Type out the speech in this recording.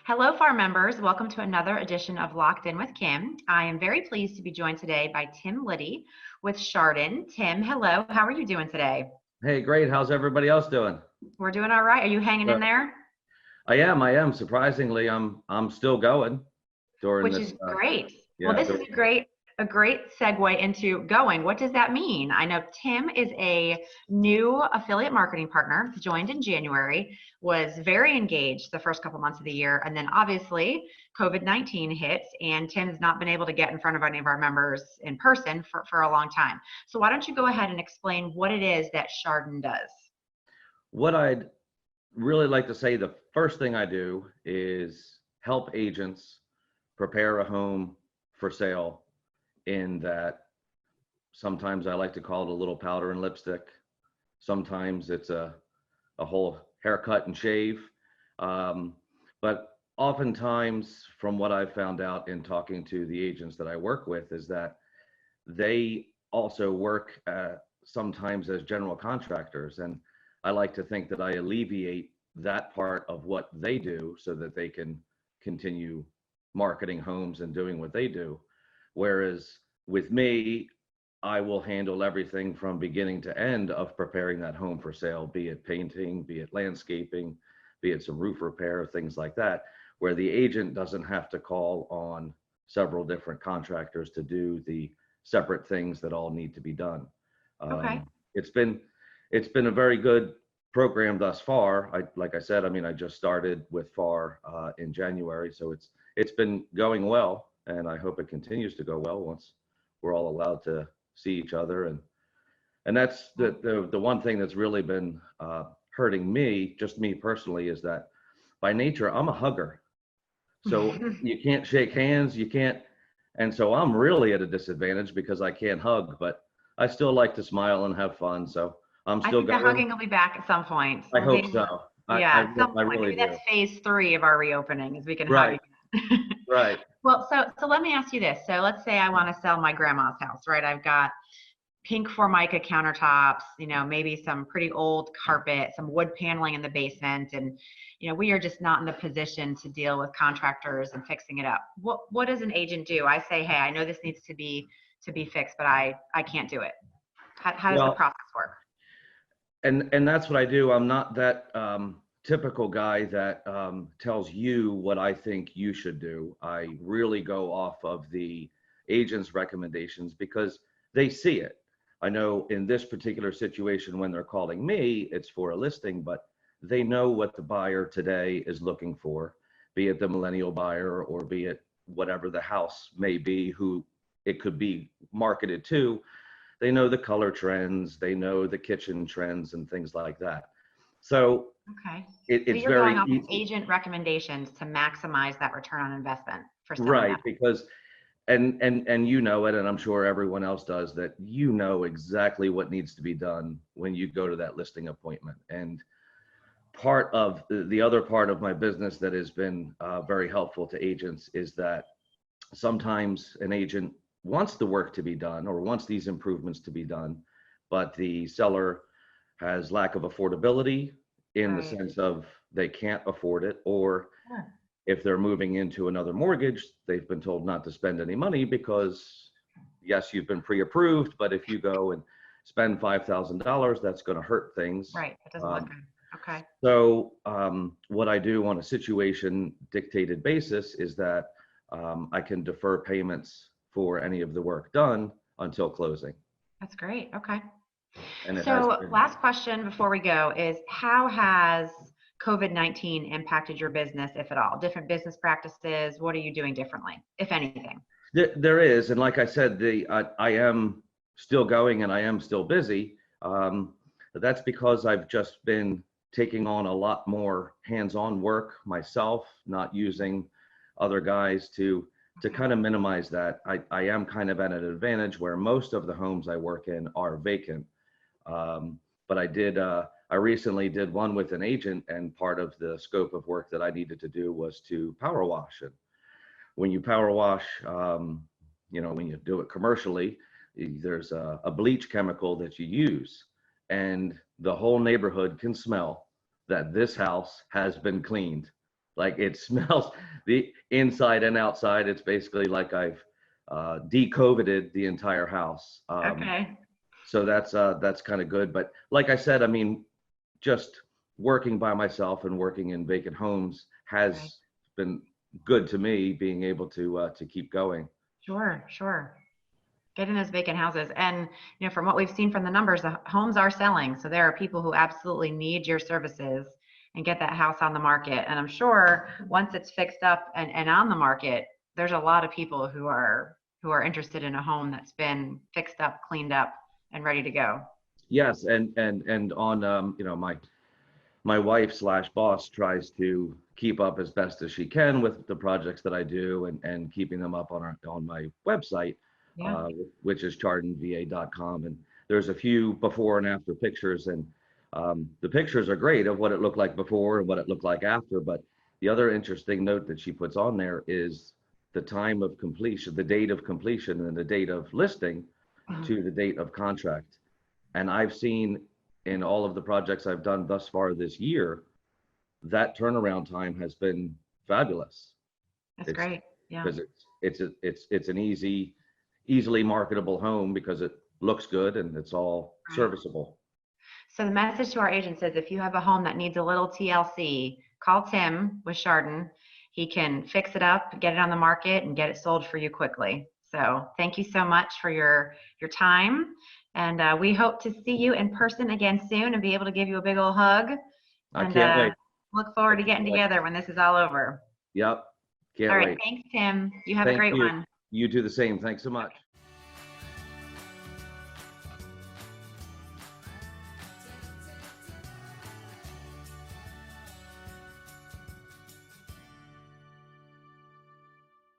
Hello, farm members. Welcome to another edition of Locked In with Kim. I am very pleased to be joined today by Tim Liddy with Charden. Tim, hello. How are you doing today? Hey, great. How's everybody else doing? We're doing all right. Are you hanging in Uh, there? I am. Surprisingly, I'm still going during Which this. is great. Well, Yeah. this is a great segue into going. What does that mean? I know Tim is a new affiliate marketing partner, joined in January, was very engaged the first couple months of the year, and then obviously COVID-19 hits, and Tim's not been able to get in front of any of our members in person for a long time. So why don't you go ahead and explain what it is that Charden does? What I'd really like to say, the first thing I do is help agents prepare a home for sale. In that, sometimes I like to call it a little powder and lipstick. Sometimes it's a whole haircut and shave. But oftentimes, from what I've found out in talking to the agents that I work with, is that they also work sometimes as general contractors. And I like to think that I alleviate that part of what they do so that they can continue marketing homes and doing what they do. Whereas with me, I will handle everything from beginning to end of preparing that home for sale, be it painting, be it landscaping, be it some roof repair, things like that, where the agent doesn't have to call on several different contractors to do the separate things that all need to be done. Okay. It's been a very good program thus far. Like I said, I mean, I just started with FAR in January, so it's been going well, and I hope it continues to go well once we're all allowed to see each other. And that's the one thing that's really been hurting me, just me personally, is that by nature I'm a hugger. So you can't shake hands, you can't, and so I'm really at a disadvantage because I can't hug, but I still like to smile and have fun. So I'm I still think the going. hugging will be back at some point. I We'll hope be, so. yeah, at some I point. really Maybe do. that's phase 3 of our reopening, is we can hug Right, again. right. Well, so let me ask you this. So let's say I want to sell my grandma's house, right? I've got pink Formica countertops, maybe some pretty old carpet, some wood paneling in the basement, and we are just not in the position to deal with contractors and fixing it up. What does an agent do? I say, hey, I know this needs to be fixed, but I can't do it. How does the Well, process work? and that's what I do. I'm not that typical guy that tells you what I think you should do. I really go off of the agent's recommendations because they see it. I know in this particular situation, when they're calling me, it's for a listing, but they know what the buyer today is looking for, be it the millennial buyer or be it whatever the house may be, who it could be marketed to. They know the color trends, they know the kitchen trends and things like that. So Okay. So it's you're going very off of easy. agent recommendations to maximize that return on investment for selling Right, that. because and you know it, and I'm sure everyone else does, that you know exactly what needs to be done when you go to that listing appointment. And part of the other part of my business that has been very helpful to agents is that sometimes an agent wants the work to be done or wants these improvements to be done, but the seller has lack of affordability in the Right. sense of they can't afford it, or Sure. if they're moving into another mortgage, they've been told not to spend any money because yes, you've been pre-approved, but if you go and spend $5,000, that's going to hurt things. Right. It doesn't look good. Okay. So what I do on a situation dictated basis is that I can defer payments for any of the work done until closing. That's great. Okay. And it has So been, last question before we go is, how has COVID-19 impacted your business, if at all? Different business practices, what are you doing differently, if anything? there is, and like I said, I am still going and I am still busy. That's because I've just been taking on a lot more hands-on work myself, not using other guys to kind of minimize that. I am kind of at an advantage where most of the homes I work in are vacant. But I recently did one with an agent, and part of the scope of work that I needed to do was to power wash. And when you power wash, when you do it commercially, there's a bleach chemical that you use, and the whole neighborhood can smell that this house has been cleaned. Like it smells the inside and outside. It's basically like I've de-COVIDed the entire house. Okay. So that's kind of good. But like I said, I mean, just working by myself and working in vacant homes Right. has been good to me, being able to keep going. Sure, sure. Get in those vacant houses. And, you know, from what we've seen from the numbers, the homes are selling. So there are people who absolutely need your services and get that house on the market. And I'm sure once it's fixed up and on the market, there's a lot of people who are interested in a home that's been fixed up, cleaned up, and ready to go. Yes, and on you know, my wife slash boss tries to keep up as best as she can with the projects that I do, and keeping them up on my website, Yeah. which is chardenva.com. And there's a few before and after pictures, and the pictures are great of what it looked like before and what it looked like after. But the other interesting note that she puts on there is the time of completion, the date of completion, and the date of listing Mhm. to the date of contract. And I've seen in all of the projects I've done thus far this year, that turnaround time has been fabulous. That's It's great. Yeah. because it's an easily marketable home because it looks good and it's all Right. serviceable. So the message to our agents is if you have a home that needs a little TLC, call Tim with Charden. He can fix it up, get it on the market, and get it sold for you quickly. So thank you so much for your time. And we hope to see you in person again soon and be able to give you a big old hug. I And can't wait. look I forward to can't getting wait. together when this is all over. Yep. All Can't right. wait. Thanks, Tim. You have a Thank great you. one. You do the same. Thanks so much.